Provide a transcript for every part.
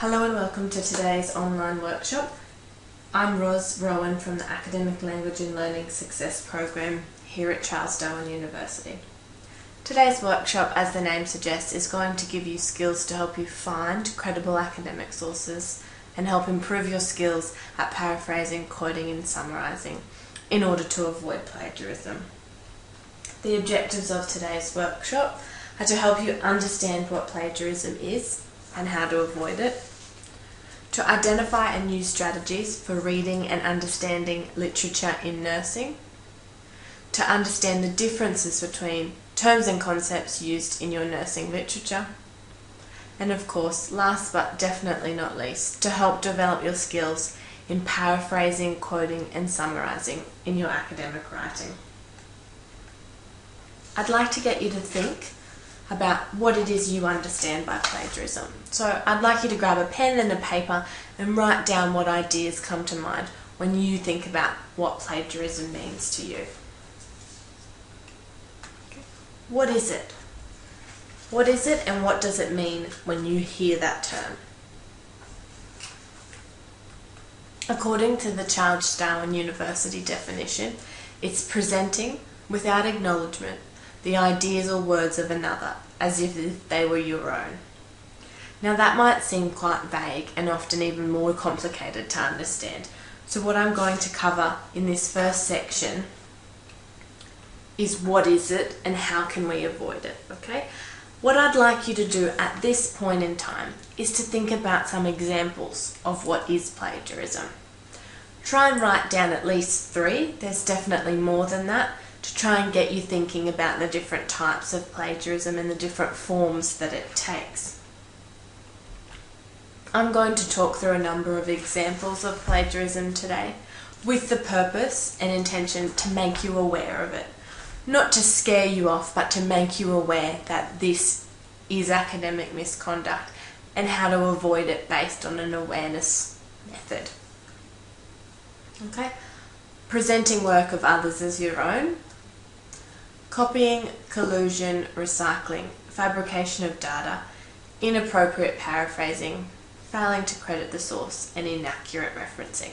Hello and welcome to today's online workshop. I'm Ros Rowan from the Academic Language and Learning Success Program here at Charles Darwin University. Today's workshop, as the name suggests, is going to give you skills to help you find credible academic sources and help improve your skills at paraphrasing, quoting and summarising in order to avoid plagiarism. The objectives of today's workshop are to help you understand what plagiarism is and how to avoid it, to identify and use strategies for reading and understanding literature in nursing, to understand the differences between terms and concepts used in your nursing literature, and of course, last but definitely not least, to help develop your skills in paraphrasing, quoting and summarising in your academic writing. I'd like to get you to think about what it is you understand by plagiarism. So I'd like you to grab a pen and a paper and write down what ideas come to mind when you think about what plagiarism means to you. What is it? What is it and what does it mean when you hear that term? According to the Charles Darwin University definition, it's presenting without acknowledgement the ideas or words of another as if they were your own. Now that might seem quite vague and often even more complicated to understand. So what I'm going to cover in this first section is what is it and how can we avoid it, okay? What I'd like you to do at this point in time is to think about some examples of what is plagiarism. Try and write down at least 3, there's definitely more than that, to try and get you thinking about the different types of plagiarism and the different forms that it takes. I'm going to talk through a number of examples of plagiarism today with the purpose and intention to make you aware of it. Not to scare you off, but to make you aware that this is academic misconduct and how to avoid it based on an awareness method. Okay? Presenting work of others as your own. Copying, collusion, recycling, fabrication of data, inappropriate paraphrasing, failing to credit the source, and inaccurate referencing.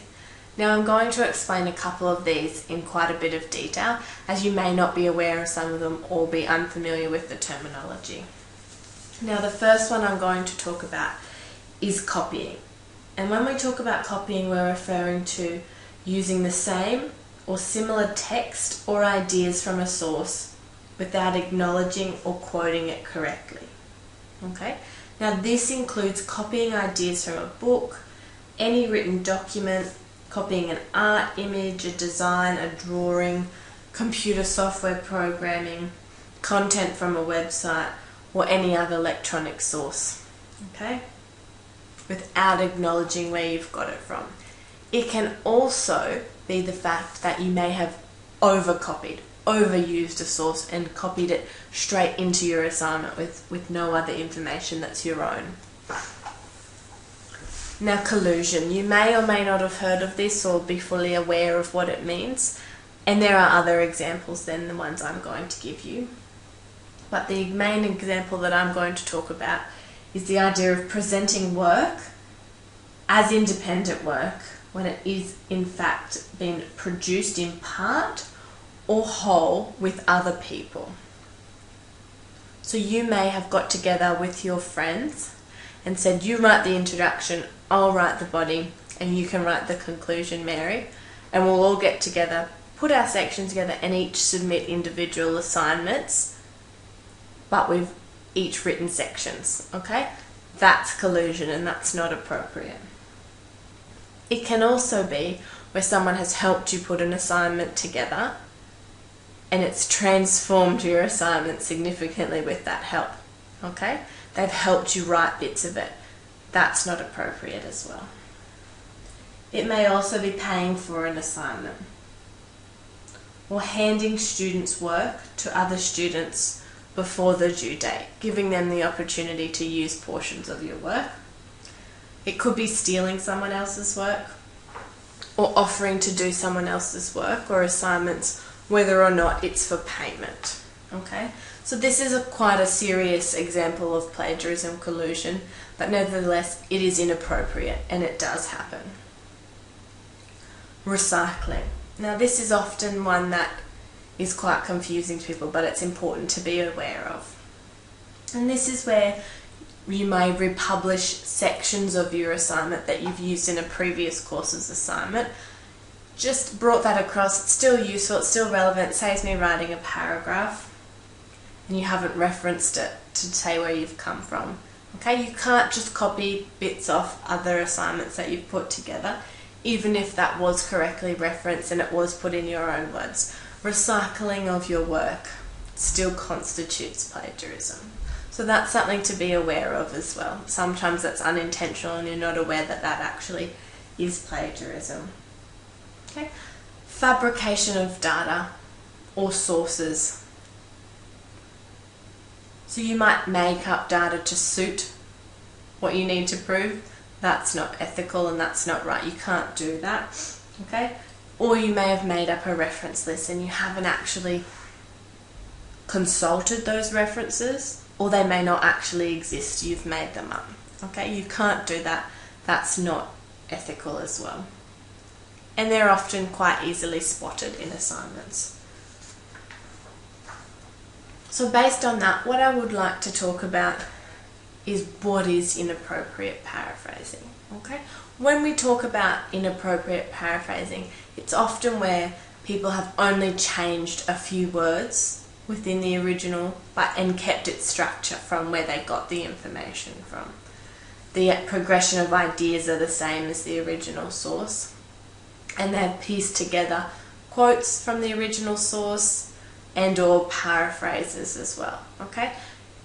Now I'm going to explain a couple of these in quite a bit of detail, as you may not be aware of some of them or be unfamiliar with the terminology. Now the first one I'm going to talk about is copying. And when we talk about copying, we're referring to using the same or similar text or ideas from a source without acknowledging or quoting it correctly. Okay? Now this includes copying ideas from a book, any written document, copying an art, image, a design, a drawing, computer software programming, content from a website, or any other electronic source. Okay? Without acknowledging where you've got it from. It can also be the fact that you may have overcopied, overused a source and copied it straight into your assignment with no other information that's your own. Now collusion, you may or may not have heard of this or be fully aware of what it means, and there are other examples than the ones I'm going to give you. But the main example that I'm going to talk about is the idea of presenting work as independent work when it is in fact been produced in part or whole with other people. So you may have got together with your friends and said, you write the introduction, I'll write the body, and you can write the conclusion, Mary, and we'll all get together, put our sections together and each submit individual assignments, but we've each written sections, okay? That's collusion and that's not appropriate. It can also be where someone has helped you put an assignment together and it's transformed your assignment significantly with that help, okay? They've helped you write bits of it. That's not appropriate as well. It may also be paying for an assignment or handing students work to other students before the due date, giving them the opportunity to use portions of your work. It could be stealing someone else's work or offering to do someone else's work or assignments whether or not it's for payment. Okay, so this is quite a serious example of plagiarism collusion, but nevertheless it is inappropriate and it does happen. Recycling. Now this is often one that is quite confusing to people, but it's important to be aware of. And this is where you may republish sections of your assignment that you've used in a previous course's assignment. Just brought that across, it's still useful, it's still relevant, saves me writing a paragraph, and you haven't referenced it to say where you've come from. Okay, you can't just copy bits off other assignments that you've put together, even if that was correctly referenced and it was put in your own words. Recycling of your work still constitutes plagiarism. So that's something to be aware of as well. Sometimes that's unintentional and you're not aware that that actually is plagiarism. Okay. Fabrication of data or sources. So you might make up data to suit what you need to prove. That's not ethical and that's not right. You can't do that. Okay. Or you may have made up a reference list and you haven't actually consulted those references, or they may not actually exist, you've made them up. Okay, you can't do that. That's not ethical as well. And they're often quite easily spotted in assignments. So based on that, what I would like to talk about is what is inappropriate paraphrasing. Okay? When we talk about inappropriate paraphrasing, it's often where people have only changed a few words within the original and kept its structure from where they got the information from. The progression of ideas are the same as the original source, and they've pieced together quotes from the original source and or paraphrases as well. Okay,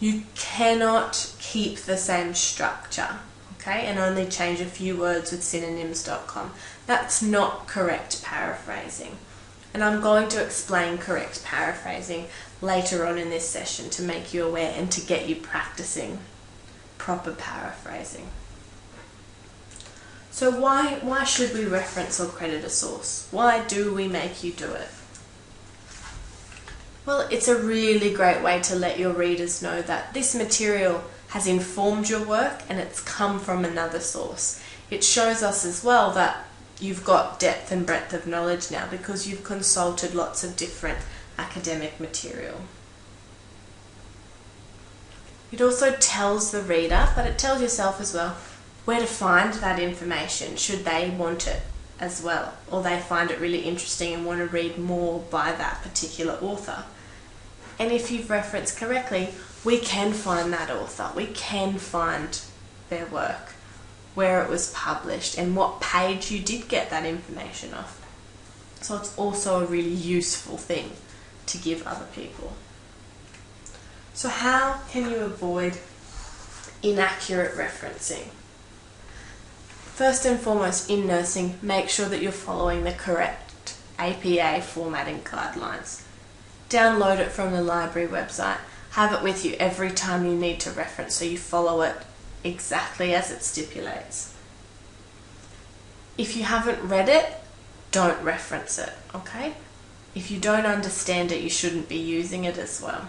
you cannot keep the same structure, okay, and only change a few words with synonyms.com. That's not correct paraphrasing, and I'm going to explain correct paraphrasing later on in this session to make you aware and to get you practicing proper paraphrasing. So why should we reference or credit a source? Why do we make you do it? Well, it's a really great way to let your readers know that this material has informed your work and it's come from another source. It shows us as well that you've got depth and breadth of knowledge now because you've consulted lots of different academic material. It also tells the reader, but it tells yourself as well, where to find that information should they want it as well, or they find it really interesting and want to read more by that particular author. And if you've referenced correctly, we can find that author, we can find their work, where it was published and what page you did get that information off. So it's also a really useful thing to give other people. So how can you avoid inaccurate referencing? First and foremost, in nursing, make sure that you're following the correct APA formatting guidelines. Download it from the library website. Have it with you every time you need to reference so you follow it exactly as it stipulates. If you haven't read it, don't reference it, okay? If you don't understand it, you shouldn't be using it as well.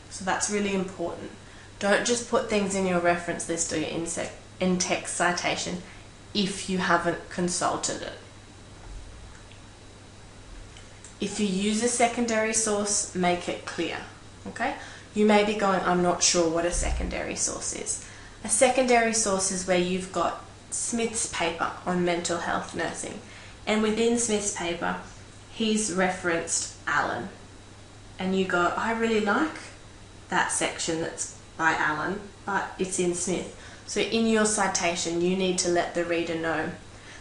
So that's really important. Don't just put things in your reference list or your in-text citation if you haven't consulted it. If you use a secondary source, make it clear, okay? You may be going, I'm not sure what a secondary source is. A secondary source is where you've got Smith's paper on mental health nursing, and within Smith's paper, he's referenced Allen, and you go, I really like that section that's by Allen, but it's in Smith. So in your citation, you need to let the reader know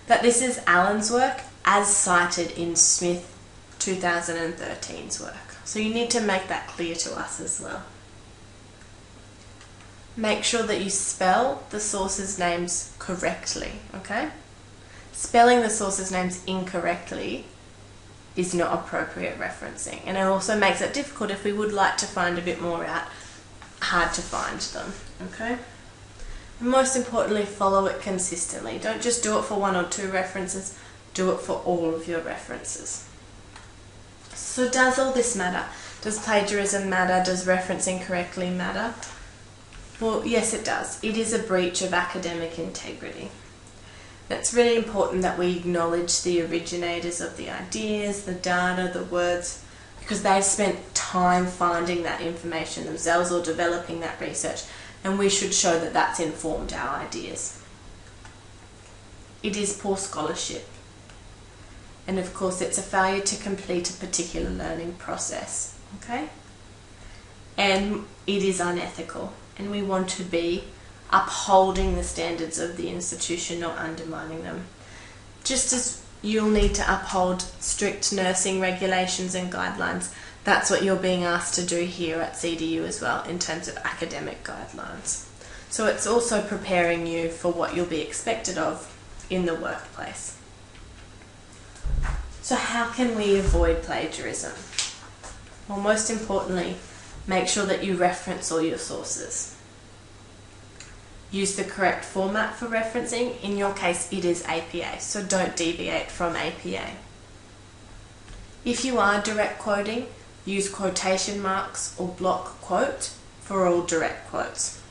that this is Allen's work as cited in Smith 2013's work. So you need to make that clear to us as well. Make sure that you spell the sources' names correctly, okay? Spelling the sources' names incorrectly is not appropriate referencing, and it also makes it difficult if we would like to find a bit more out, hard to find them, okay? And most importantly, follow it consistently. Don't just do it for one or two references, do it for all of your references. So does all this matter? Does plagiarism matter? Does referencing correctly matter? Well, yes, it does. It is a breach of academic integrity. It's really important that we acknowledge the originators of the ideas, the data, the words, because they've spent time finding that information themselves or developing that research, and we should show that that's informed our ideas. It is poor scholarship. And of course, it's a failure to complete a particular learning process, okay? And it is unethical, and we want to be upholding the standards of the institution, not undermining them. Just as you'll need to uphold strict nursing regulations and guidelines, that's what you're being asked to do here at CDU as well, in terms of academic guidelines. So it's also preparing you for what you'll be expected of in the workplace. So how can we avoid plagiarism? Well, most importantly, make sure that you reference all your sources. Use the correct format for referencing. In your case, it is APA, so don't deviate from APA. If you are direct quoting, use quotation marks or block quote for all direct quotes.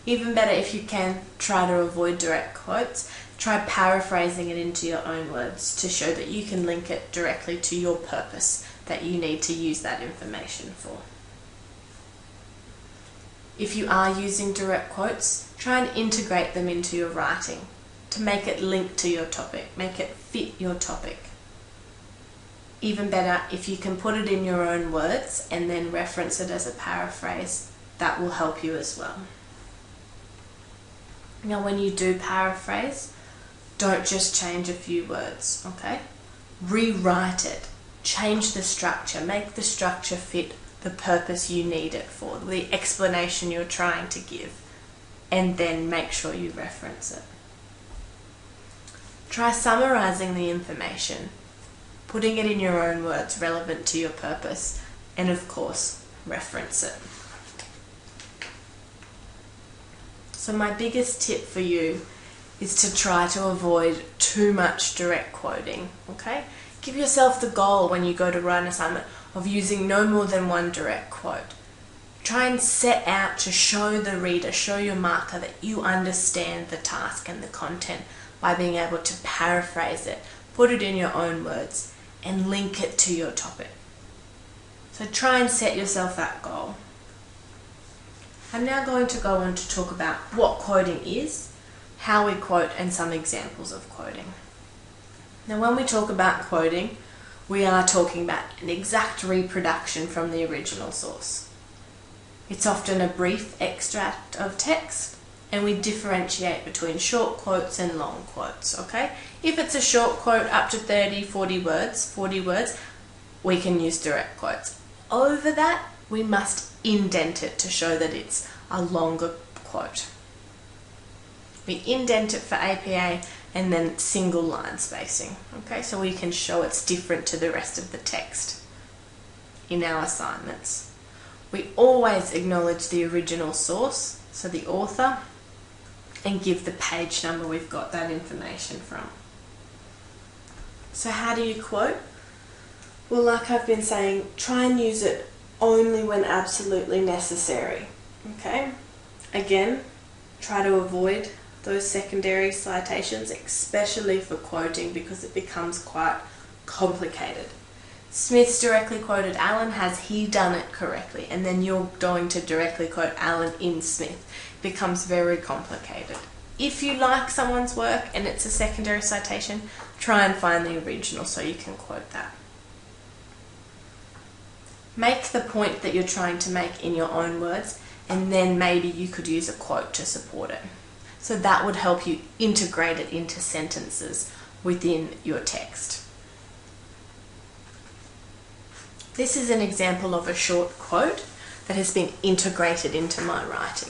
Even better, if you can, try to avoid direct quotes. Try paraphrasing it into your own words to show that you can link it directly to your purpose that you need to use that information for. If you are using direct quotes, try and integrate them into your writing to make it link to your topic, make it fit your topic. Even better, if you can put it in your own words and then reference it as a paraphrase, that will help you as well. Now, when you do paraphrase, don't just change a few words, okay? Rewrite it, change the structure, make the structure fit the purpose you need it for, the explanation you're trying to give, and then make sure you reference it. Try summarizing the information, putting it in your own words relevant to your purpose, and of course, reference it. So my biggest tip for you is to try to avoid too much direct quoting, okay? Give yourself the goal when you go to write an assignment of using no more than one direct quote. Try and set out to show the reader, show your marker that you understand the task and the content by being able to paraphrase it, put it in your own words, and link it to your topic. So try and set yourself that goal. I'm now going to go on to talk about what quoting is, how we quote, and some examples of quoting. Now, when we talk about quoting, we are talking about an exact reproduction from the original source. It's often a brief extract of text, and we differentiate between short quotes and long quotes, okay? If it's a short quote up to 40 words, we can use direct quotes. Over that, we must indent it to show that it's a longer quote. We indent it for APA and then single line spacing, okay? So we can show it's different to the rest of the text in our assignments. We always acknowledge the original source, so the author, and give the page number we've got that information from. So how do you quote? Well, like I've been saying, try and use it only when absolutely necessary, okay? Again, try to avoid those secondary citations, especially for quoting, because it becomes quite complicated. Smith's directly quoted Alan. Has he done it correctly? And then you're going to directly quote Alan in Smith. It becomes very complicated. If you like someone's work and it's a secondary citation, try and find the original so you can quote that. Make the point that you're trying to make in your own words, and then maybe you could use a quote to support it. So that would help you integrate it into sentences within your text. This is an example of a short quote that has been integrated into my writing.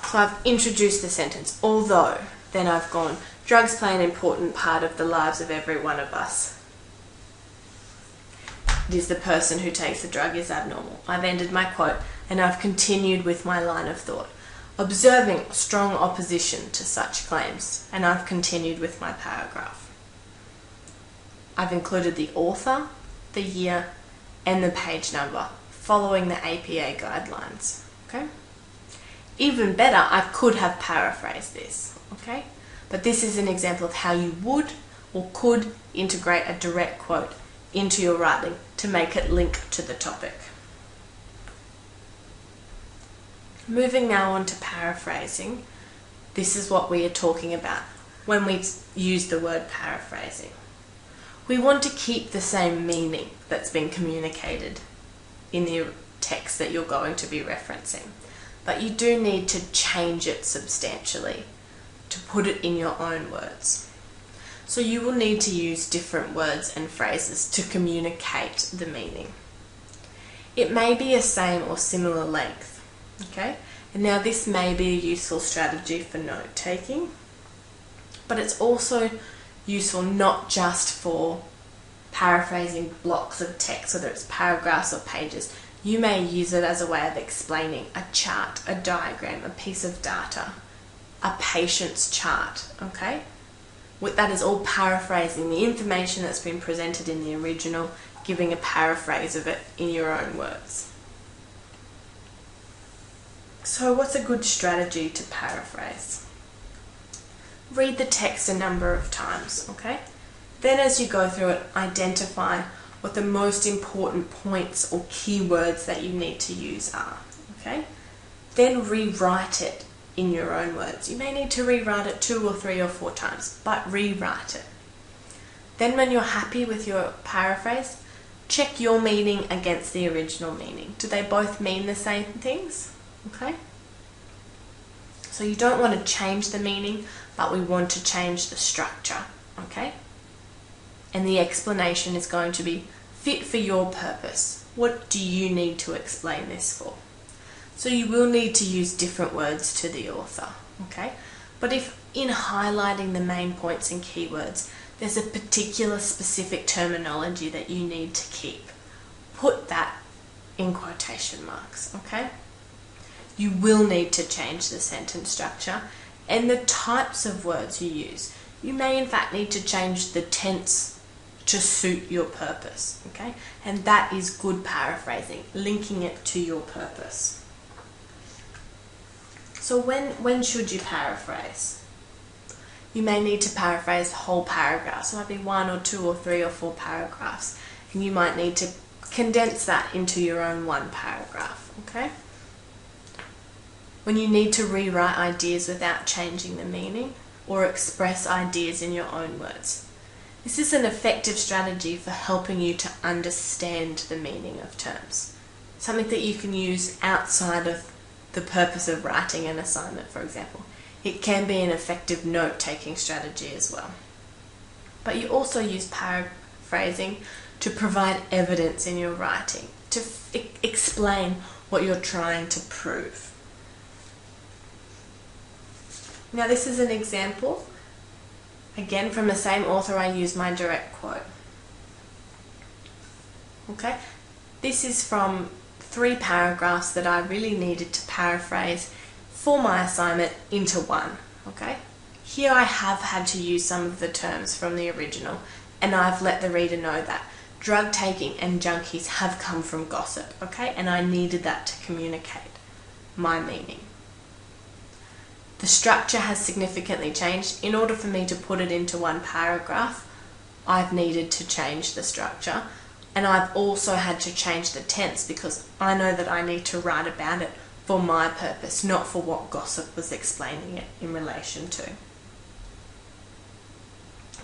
So I've introduced the sentence, although, then I've gone, drugs play an important part of the lives of every one of us. It is the person who takes the drug is abnormal. I've ended my quote and I've continued with my line of thought, observing strong opposition to such claims, and I've continued with my paragraph. I've included the author, the year, and the page number, following the APA guidelines. Okay? even better, I could have paraphrased this, okay? But this is an example of how you would or could integrate a direct quote into your writing to make it link to the topic. Moving now on to paraphrasing, this is what we are talking about when we use the word paraphrasing. We want to keep the same meaning that's been communicated in the text that you're going to be referencing, but you do need to change it substantially to put it in your own words. So you will need to use different words and phrases to communicate the meaning. It may be a same or similar length, okay? And now this may be a useful strategy for note taking, but it's also useful not just for paraphrasing blocks of text, whether it's paragraphs or pages. You may use it as a way of explaining a chart, a diagram, a piece of data, a patient's chart, okay? That is all paraphrasing the information that's been presented in the original, giving a paraphrase of it in your own words. So what's a good strategy to paraphrase? Read the text a number of times, okay? Then as you go through it, identify what the most important points or keywords that you need to use are, okay? Then rewrite it in your own words. You may need to rewrite it 2 or 3 or 4 times, but rewrite it. Then when you're happy with your paraphrase, check your meaning against the original meaning. Do they both mean the same things? Okay? So you don't want to change the meaning, but we want to change the structure, okay? And the explanation is going to be fit for your purpose. What do you need to explain this for? So you will need to use different words to the author, okay? But if in highlighting the main points and keywords, there's a particular specific terminology that you need to keep, put that in quotation marks, okay? You will need to change the sentence structure and the types of words you use. You may in fact need to change the tense to suit your purpose, okay? And that is good paraphrasing, linking it to your purpose. So when should you paraphrase? You may need to paraphrase whole paragraphs. It might be 1 or 2 or 3 or 4 paragraphs. And you might need to condense that into your own 1 paragraph, okay? When you need to rewrite ideas without changing the meaning or express ideas in your own words. This is an effective strategy for helping you to understand the meaning of terms. Something that you can use outside of the purpose of writing an assignment, for example. It can be an effective note-taking strategy as well. But you also use paraphrasing to provide evidence in your writing, to explain what you're trying to prove. Now this is an example. Again, from the same author, I use my direct quote. Okay, this is from 3 paragraphs that I really needed to paraphrase for my assignment into 1. Okay, here I have had to use some of the terms from the original, and I've let the reader know that drug taking and junkies have come from gossip. Okay, and I needed that to communicate my meaning. The structure has significantly changed. In order for me to put it into 1 paragraph, I've needed to change the structure, and I've also had to change the tense because I know that I need to write about it for my purpose, not for what gossip was explaining it in relation to.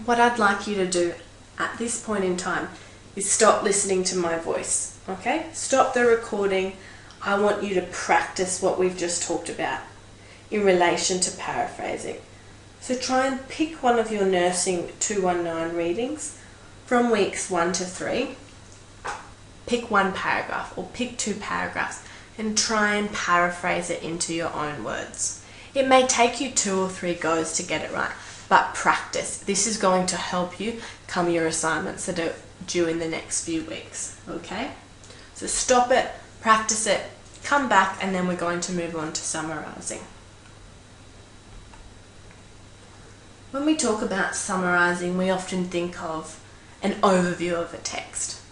What I'd like you to do at this point in time is stop listening to my voice, okay? Stop the recording. I want you to practice what we've just talked about in relation to paraphrasing. So try and pick one of your nursing 219 readings from weeks 1 to 3. Pick 1 paragraph or pick 2 paragraphs and try and paraphrase it into your own words. It may take you 2 or 3 goes to get it right, but practice. This is going to help you come your assignments that are due in the next few weeks, okay? So stop it, practice it, come back, and then we're going to move on to summarizing. When we talk about summarizing, we often think of an overview of a text,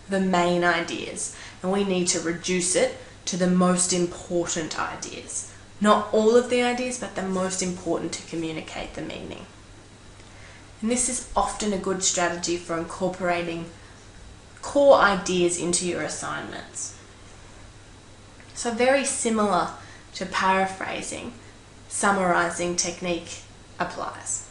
the main ideas, and we need to reduce it to the most important ideas. Not all of the ideas, but the most important to communicate the meaning. And this is often a good strategy for incorporating core ideas into your assignments. So very similar to paraphrasing, summarizing technique applies.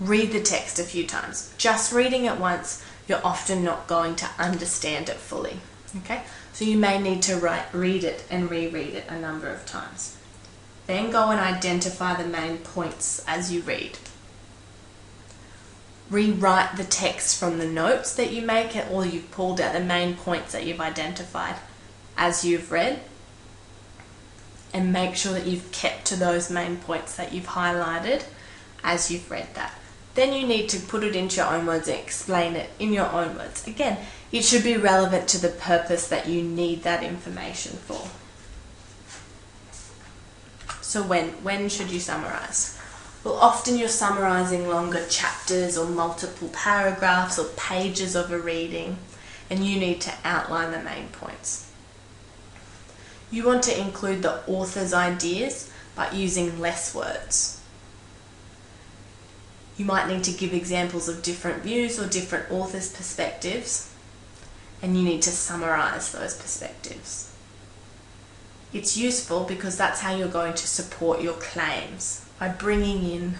Read the text a few times. Just reading it once, you're often not going to understand it fully. Okay? So you may need to read it and reread it a number of times. Then go and identify the main points as you read. Rewrite the text from the notes that you make, or you've pulled out the main points that you've identified as you've read, and make sure that you've kept to those main points that you've highlighted as you've read that. Then you need to put it into your own words and explain it in your own words. Again, it should be relevant to the purpose that you need that information for. So when should you summarize? Well, often you're summarizing longer chapters or multiple paragraphs or pages of a reading, and you need to outline the main points. You want to include the author's ideas, but using less words. You might need to give examples of different views or different authors' perspectives, and you need to summarize those perspectives. It's useful because that's how you're going to support your claims, by bringing in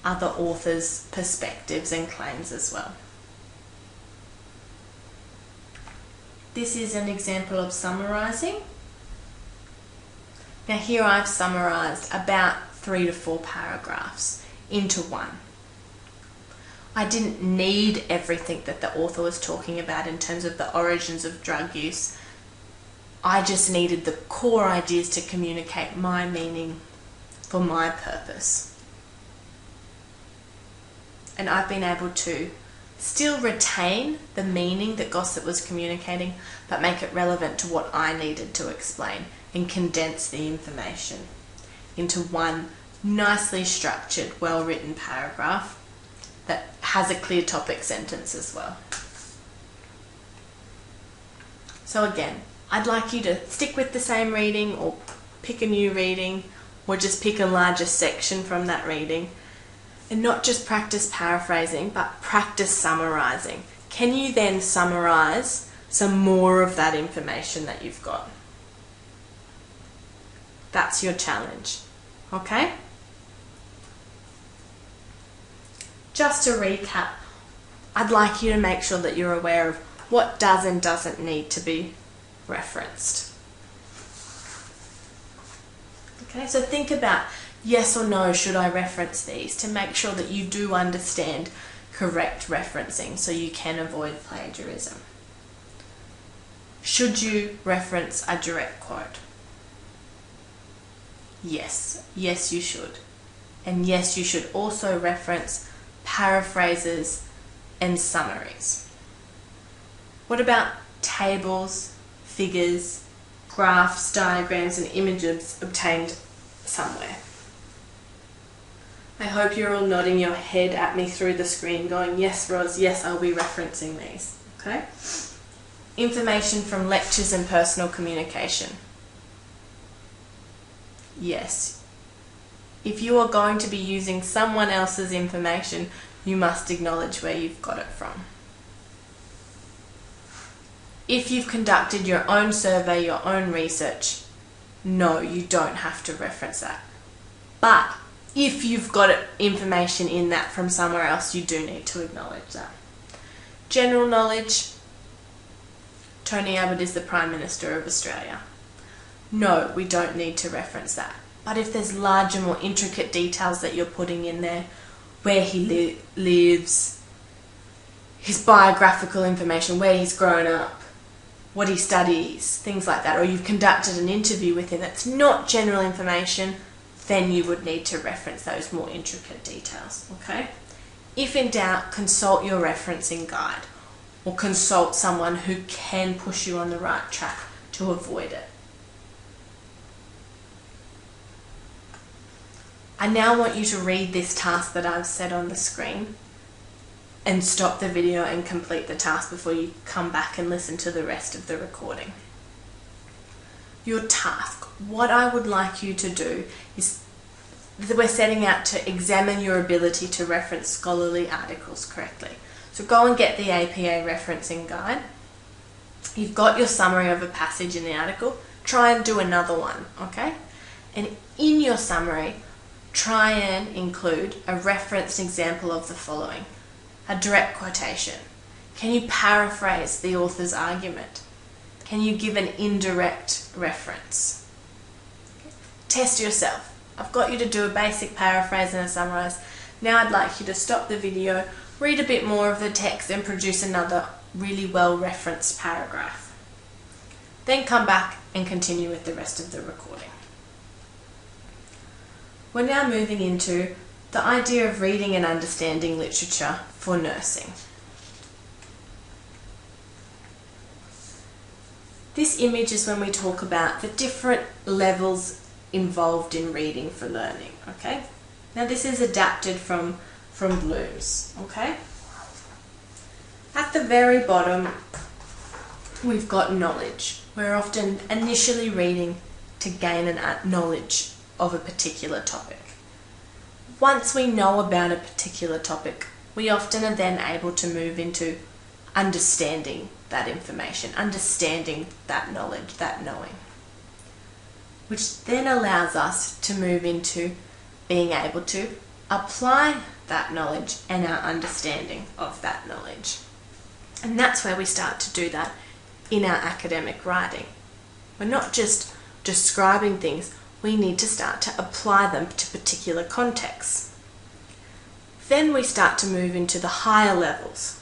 other authors' perspectives and claims as well. This is an example of summarizing. Now here I've summarized about 3 to 4 paragraphs into one. I didn't need everything that the author was talking about in terms of the origins of drug use. I just needed the core ideas to communicate my meaning for my purpose. And I've been able to still retain the meaning that Gossett was communicating, but make it relevant to what I needed to explain, and condense the information into one nicely structured, well-written paragraph that has a clear topic sentence as well. So again, I'd like you to stick with the same reading, or pick a new reading, or just pick a larger section from that reading, and not just practice paraphrasing, but practice summarizing. Can you then summarize some more of that information that you've got? That's your challenge, okay? Just to recap, I'd like you to make sure that you're aware of what does and doesn't need to be referenced. Okay, so think about yes or no, should I reference these, to make sure that you do understand correct referencing so you can avoid plagiarism. Should you reference a direct quote? Yes, yes you should. And yes, you should also reference paraphrases and summaries. What about tables, figures, graphs, diagrams and images obtained somewhere? I hope you're all nodding your head at me through the screen going, yes Roz, yes I'll be referencing these. Okay? Information from lectures and personal communication. Yes. If you are going to be using someone else's information, you must acknowledge where you've got it from. If you've conducted your own survey, your own research, no, you don't have to reference that. But if you've got information in that from somewhere else, you do need to acknowledge that. General knowledge, Tony Abbott is the Prime Minister of Australia. No, we don't need to reference that. But if there's larger, more intricate details that you're putting in there, where he lives, his biographical information, where he's grown up, what he studies, things like that, or you've conducted an interview with him that's not general information, then you would need to reference those more intricate details, okay? If in doubt, consult your referencing guide, or consult someone who can push you on the right track to avoid it. I now want you to read this task that I've set on the screen and stop the video and complete the task before you come back and listen to the rest of the recording. your task. What I would like you to do is we're setting out to examine your ability to reference scholarly articles correctly. So go and get the APA referencing guide. You've got your summary of a passage in the article. Try and do another one, okay? And in your summary, try and include a referenced example of the following. A direct quotation. Can you paraphrase the author's argument? Can you give an indirect reference? Test yourself. I've got you to do a basic paraphrase and a summarize. Now I'd like you to stop the video, read a bit more of the text and produce another really well referenced paragraph. Then come back and continue with the rest of the recording. We're now moving into the idea of reading and understanding literature for nursing. This image is when we talk about the different levels involved in reading for learning, okay? Now this is adapted from Bloom's, okay? At the very bottom, we've got knowledge. We're often initially reading to gain a knowledge of a particular topic. Once we know about a particular topic, we often are then able to move into understanding that information, understanding that knowledge, that knowing, which then allows us to move into being able to apply that knowledge and our understanding of that knowledge. And that's where we start to do that in our academic writing. We're not just describing things, we need to start to apply them to particular contexts. Then we start to move into the higher levels,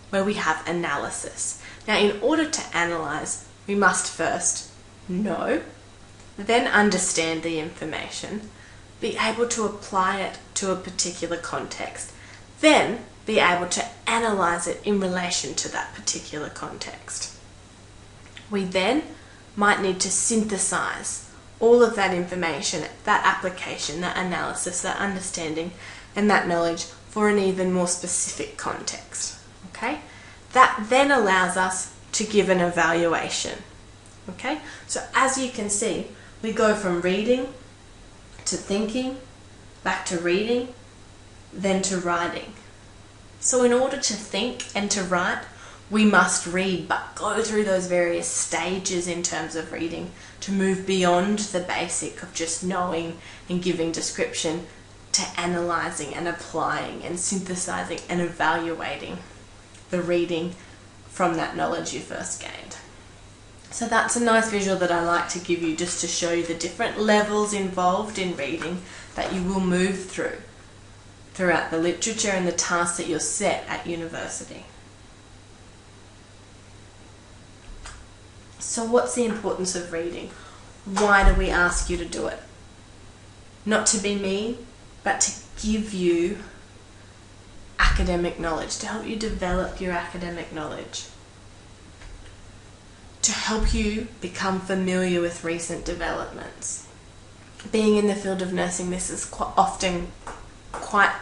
where we have analysis. Now, in order to analyze, we must first know, then understand the information, be able to apply it to a particular context, then be able to analyze it in relation to that particular context. We then might need to synthesize all of that information, that application, that analysis, that understanding, and that knowledge for an even more specific context. Okay? That then allows us to give an evaluation. Okay? So as you can see, we go from reading to thinking, back to reading, then to writing. So in order to think and to write, we must read, but go through those various stages in terms of reading to move beyond the basic of just knowing and giving description to analysing and applying and synthesizing and evaluating the reading from that knowledge you first gained. So that's a nice visual that I like to give you just to show you the different levels involved in reading that you will move through throughout the literature and the tasks that you're set at university. So what's the importance of reading? Why do we ask you to do it? Not to be mean, but to give you academic knowledge, to help you develop your academic knowledge, to help you become familiar with recent developments. Being in the field of nursing, this is often quite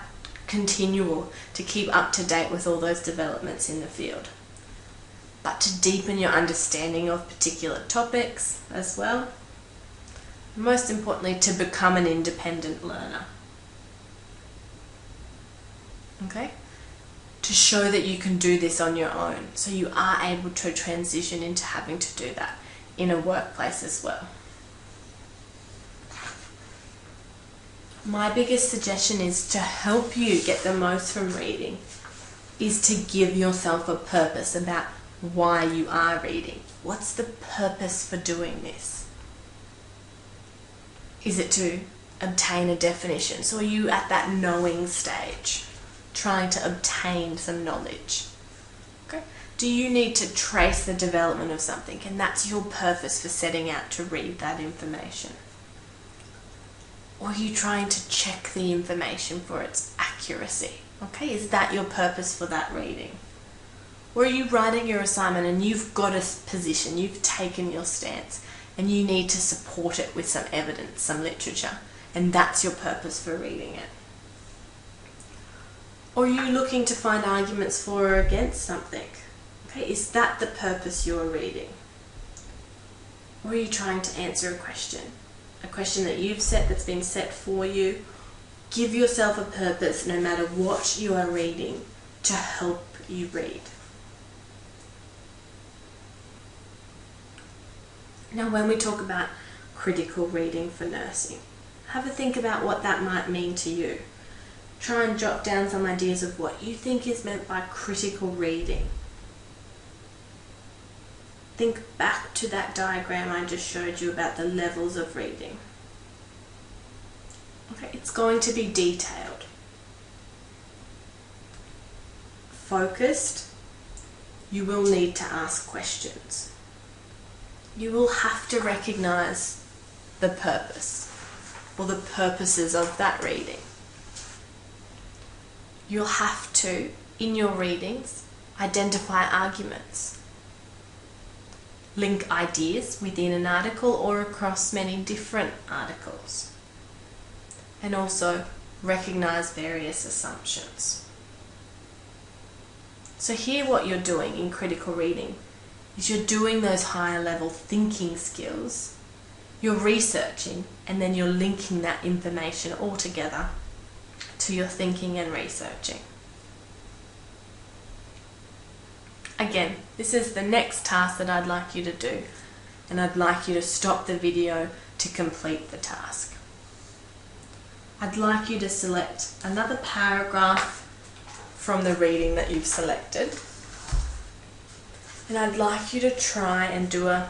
continual to keep up to date with all those developments in the field. But to deepen your understanding of particular topics as well. Most importantly, to become an independent learner. Okay? To show that you can do this on your own, so you are able to transition into having to do that in a workplace as well. My biggest suggestion is to help you get the most from reading is to give yourself a purpose about why you are reading. What's the purpose for doing this? Is it to obtain a definition? So are you at that knowing stage, trying to obtain some knowledge? Okay. Do you need to trace the development of something, and that's your purpose for setting out to read that information? Or are you trying to check the information for its accuracy? Okay, is that your purpose for that reading? Or are you writing your assignment and you've got a position, you've taken your stance, and you need to support it with some evidence, some literature, and that's your purpose for reading it? Or are you looking to find arguments for or against something? Okay, is that the purpose you're reading? Or are you trying to answer a question? A question that you've set, that's been set for you. Give yourself a purpose no matter what you are reading to help you read. Now, when we talk about critical reading for nursing, have a think about what that might mean to you. Try and jot down some ideas of what you think is meant by critical reading. Think back to that diagram I just showed you about the levels of reading. Okay, it's going to be detailed, focused. You will need to ask questions. You will have to recognize the purpose or the purposes of that reading. You'll have to, in your readings, identify arguments, link ideas within an article or across many different articles, and also recognize various assumptions. So here what you're doing in critical reading is you're doing those higher level thinking skills, you're researching, and then you're linking that information all together to your thinking and researching. Again, this is the next task that I'd like you to do, and I'd like you to stop the video to complete the task. I'd like you to select another paragraph from the reading that you've selected, and I'd like you to try and do a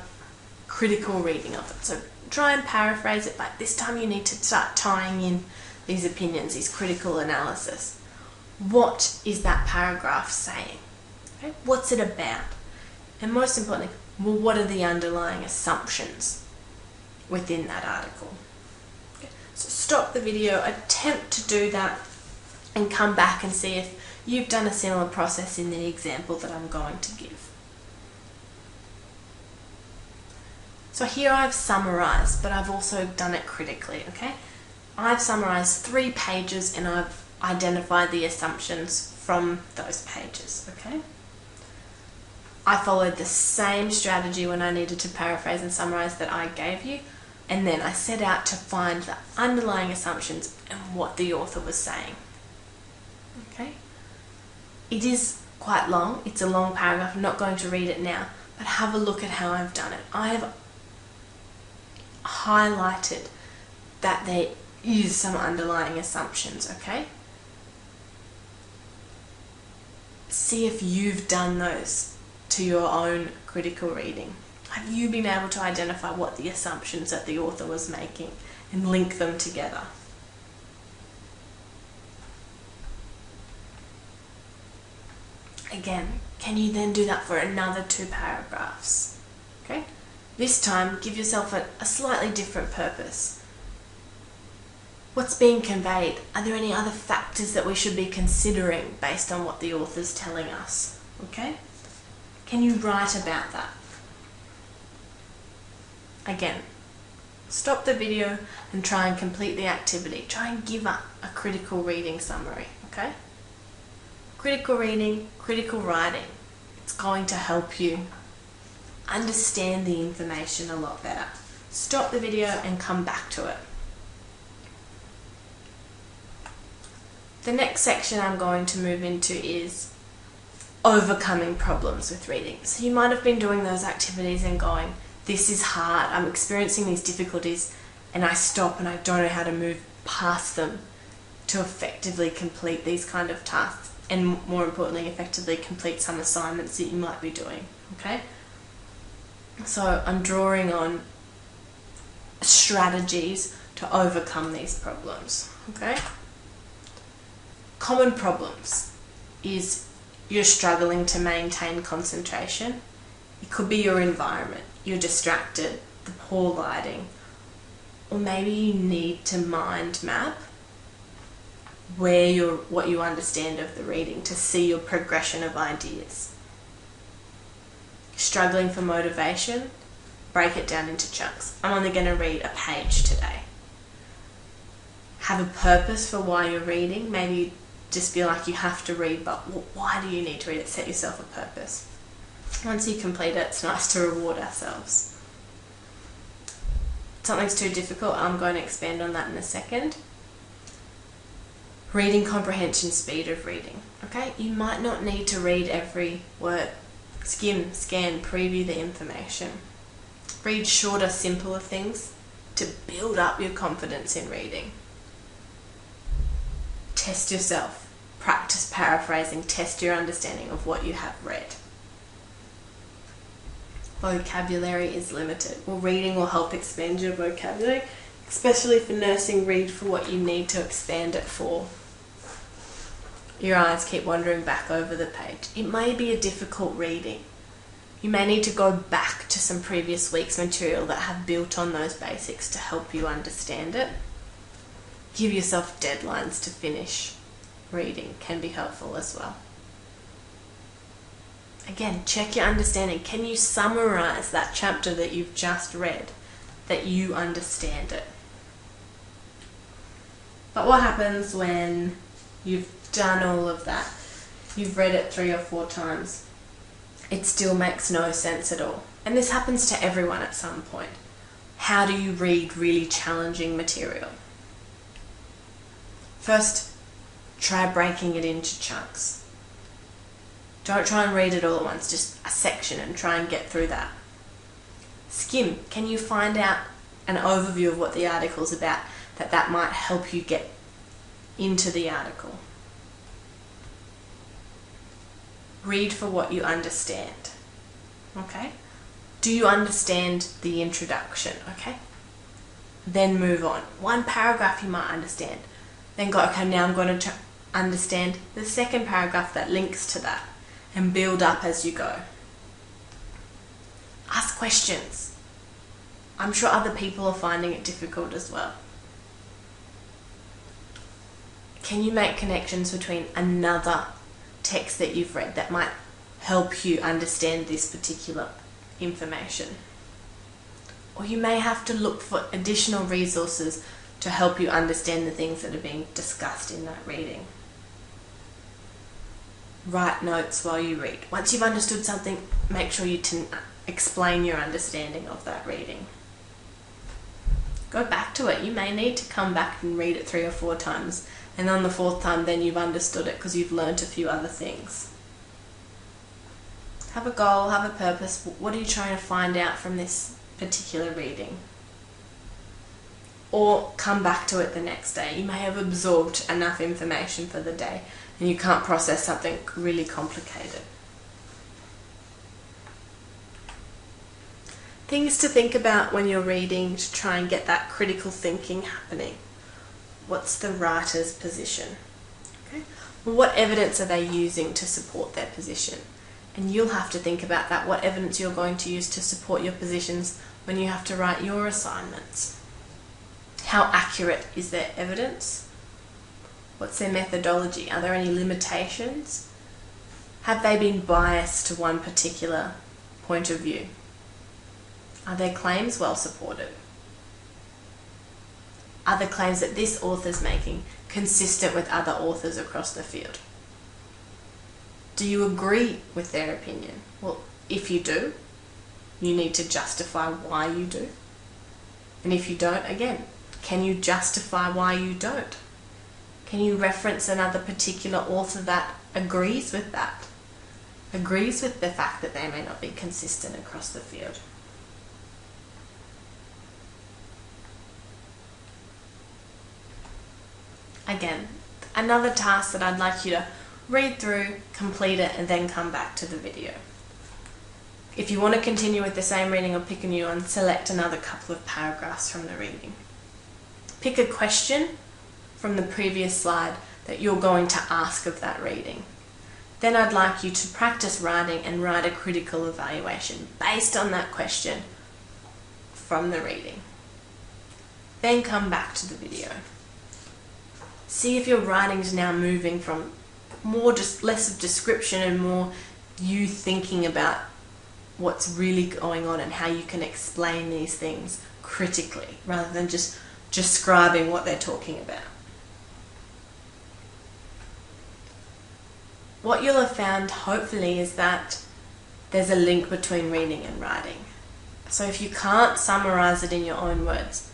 critical reading of it. So try and paraphrase it, but this time you need to start tying in these opinions, these critical analysis. What is that paragraph saying? Okay? What's it about? And most importantly, well, what are the underlying assumptions within that article? Okay? So stop the video, attempt to do that, and come back and see if you've done a similar process in the example that I'm going to give. So here I've summarized, but I've also done it critically, okay? I've summarized 3 pages and I've identified the assumptions from those pages, okay? I followed the same strategy when I needed to paraphrase and summarize that I gave you, and then I set out to find the underlying assumptions and what the author was saying, okay? It is quite long, it's a long paragraph, I'm not going to read it now, but have a look at how I've done it. I have highlighted that there is some underlying assumptions, okay? See if you've done those to your own critical reading. Have you been able to identify what the assumptions that the author was making and link them together? Again, can you then do that for another 2 paragraphs? Okay? This time, give yourself a slightly different purpose. What's being conveyed? Are there any other factors that we should be considering based on what the author's telling us? Okay? Can you write about that? Again, stop the video and try and complete the activity. Try and give up a critical reading summary, okay? Critical reading, critical writing. It's going to help you understand the information a lot better. Stop the video and come back to it. The next section I'm going to move into is overcoming problems with reading. So you might have been doing those activities and going, this is hard, I'm experiencing these difficulties, and I stop and I don't know how to move past them to effectively complete these kind of tasks, and more importantly, effectively complete some assignments that you might be doing, okay? So I'm drawing on strategies to overcome these problems, okay? Common problems is you're struggling to maintain concentration. It could be your environment, you're distracted, the poor lighting, or maybe you need to mind map what you understand of the reading to see your progression of ideas. Struggling for motivation, break it down into chunks. I'm only going to read a page today. Have a purpose for why you're reading. Maybe you just feel like you have to read, but why do you need to read it? Set yourself a purpose. Once you complete it, it's nice to reward ourselves. something's too difficult, I'm going to expand on that in a second. Reading comprehension, speed of reading. Okay, you might not need to read every word. Skim, scan, preview the information. Read shorter, simpler things to build up your confidence in reading. Test yourself. Practice paraphrasing. Test your understanding of what you have read. Vocabulary is limited. Well, reading will help expand your vocabulary, especially for nursing. Read for what you need to expand it for. Your eyes keep wandering back over the page. It may be a difficult reading. You may need to go back to some previous week's material that have built on those basics to help you understand it. Give yourself deadlines to finish reading can be helpful as well. Again, check your understanding. Can you summarize that chapter that you've just read, that you understand it? But what happens when you've done all of that? You've read it 3 or 4 times. It still makes no sense at all. And this happens to everyone at some point. How do you read really challenging material? First, try breaking it into chunks. Don't try and read it all at once, just a section and try and get through that. Skim. Can you find out an overview of what the article's about that might help you get into the article? Read for what you understand. Okay? Do you understand the introduction? Okay? Then move on. One paragraph you might understand. Then go, okay, now I'm going to understand the second paragraph that links to that, and build up as you go. Ask questions. I'm sure other people are finding it difficult as well. Can you make connections between another text that you've read that might help you understand this particular information? Or you may have to look for additional resources to help you understand the things that are being discussed in that reading. Write notes while you read. Once you've understood something, make sure you explain your understanding of that reading. Go back to it. You may need to come back and read it 3 or 4 times, and on the 4th time then you've understood it because you've learnt a few other things. Have a goal, have a purpose. What are you trying to find out from this particular reading? Or come back to it the next day. You may have absorbed enough information for the day and you can't process something really complicated. Things to think about when you're reading to try and get that critical thinking happening. What's the writer's position? Okay. Well, what evidence are they using to support their position? And you'll have to think about that, what evidence you're going to use to support your positions when you have to write your assignments. How accurate is their evidence? What's their methodology? Are there any limitations? Have they been biased to one particular point of view? Are their claims well supported? Are the claims that this author's making consistent with other authors across the field? Do you agree with their opinion? Well, if you do, you need to justify why you do. And if you don't, again, can you justify why you don't? Can you reference another particular author that agrees with that? Agrees with the fact that they may not be consistent across the field? Again, another task that I'd like you to read through, complete it, and then come back to the video. If you want to continue with the same reading or pick a new one, select another couple of paragraphs from the reading. Pick a question from the previous slide that you're going to ask of that reading. Then I'd like you to practice writing and write a critical evaluation based on that question from the reading. Then come back to the video. See if your writing's now moving from less of description and more you thinking about what's really going on and how you can explain these things critically rather than just describing what they're talking about. What you'll have found, hopefully, is that there's a link between reading and writing. So if you can't summarize it in your own words,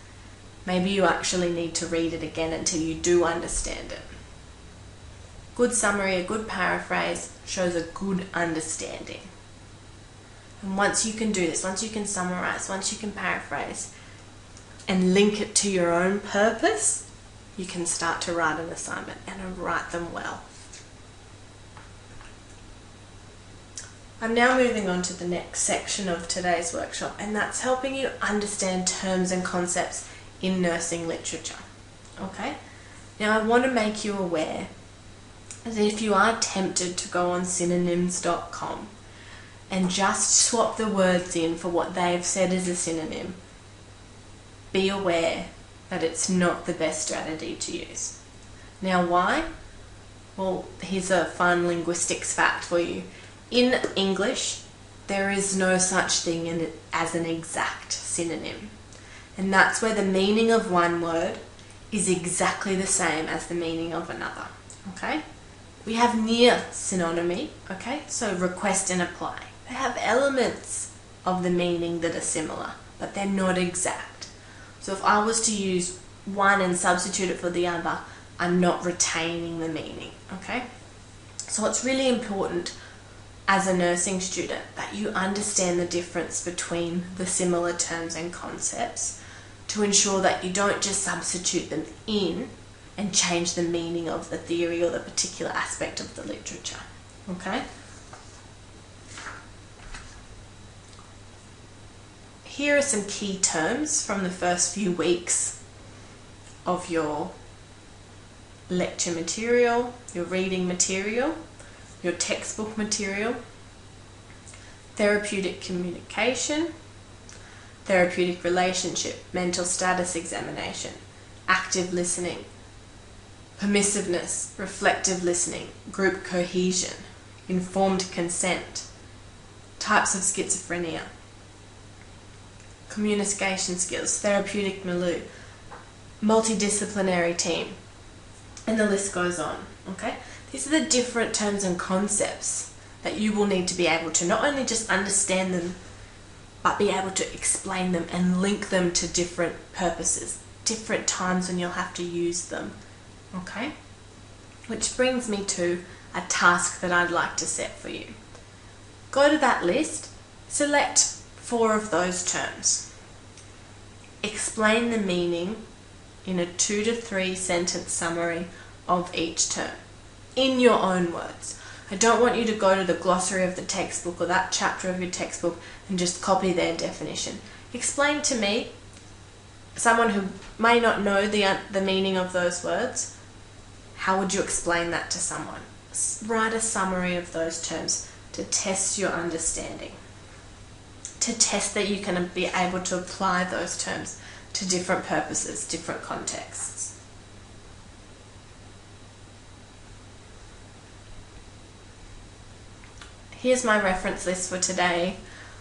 maybe you actually need to read it again until you do understand it. Good summary, a good paraphrase shows a good understanding. And once you can do this, once you can summarize, once you can paraphrase and link it to your own purpose, you can start to write an assignment and write them well. I'm now moving on to the next section of today's workshop, and that's helping you understand terms and concepts in nursing literature. Okay? Now I want to make you aware that if you are tempted to go on synonyms.com and just swap the words in for what they've said is a synonym, be aware that it's not the best strategy to use. Now why? Well, here's a fun linguistics fact for you. In English, there is no such thing as an exact synonym. And that's where the meaning of one word is exactly the same as the meaning of another. Okay? We have near synonymy, okay? So request and apply. They have elements of the meaning that are similar, but they're not exact. So if I was to use one and substitute it for the other, I'm not retaining the meaning, okay? So it's really important as a nursing student that you understand the difference between the similar terms and concepts to ensure that you don't just substitute them in and change the meaning of the theory or the particular aspect of the literature, okay? Here are some key terms from the first few weeks of your lecture material, your reading material, your textbook material: therapeutic communication, therapeutic relationship, mental status examination, active listening, permissiveness, reflective listening, group cohesion, informed consent, types of schizophrenia, communication skills, therapeutic milieu, multidisciplinary team, and the list goes on, okay? These are the different terms and concepts that you will need to be able to not only just understand them, but be able to explain them and link them to different purposes, different times when you'll have to use them, okay? Which brings me to a task that I'd like to set for you. Go to that list, select 4 of those terms. Explain the meaning in a 2 to 3 sentence summary of each term in your own words. I don't want you to go to the glossary of the textbook or that chapter of your textbook and just copy their definition. Explain to me, someone who may not know the meaning of those words, how would you explain that to someone? Write a summary of those terms to test your understanding, to test that you can be able to apply those terms to different purposes, different contexts. Here's my reference list for today.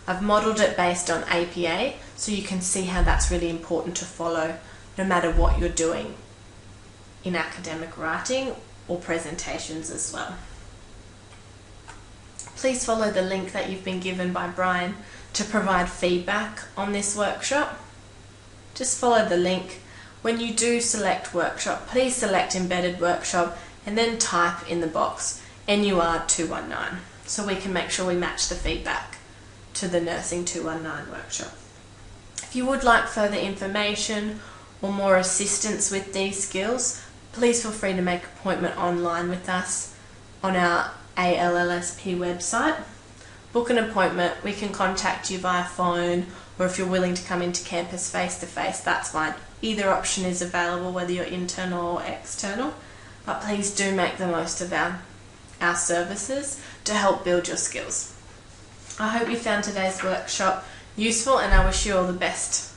I've modelled it based on APA, so you can see how that's really important to follow no matter what you're doing in academic writing or presentations as well. Please follow the link that you've been given by Brian to provide feedback on this workshop. Just follow the link. When you do select workshop, please select embedded workshop and then type in the box NUR219 so we can make sure we match the feedback to the Nursing 219 workshop. If you would like further information or more assistance with these skills, please feel free to make an appointment online with us on our ALLSP website. Book an appointment. We can contact you via phone, or if you're willing to come into campus face to face, that's fine. Either option is available, whether you're internal or external, but please do make the most of our services to help build your skills. I hope you found today's workshop useful, and I wish you all the best.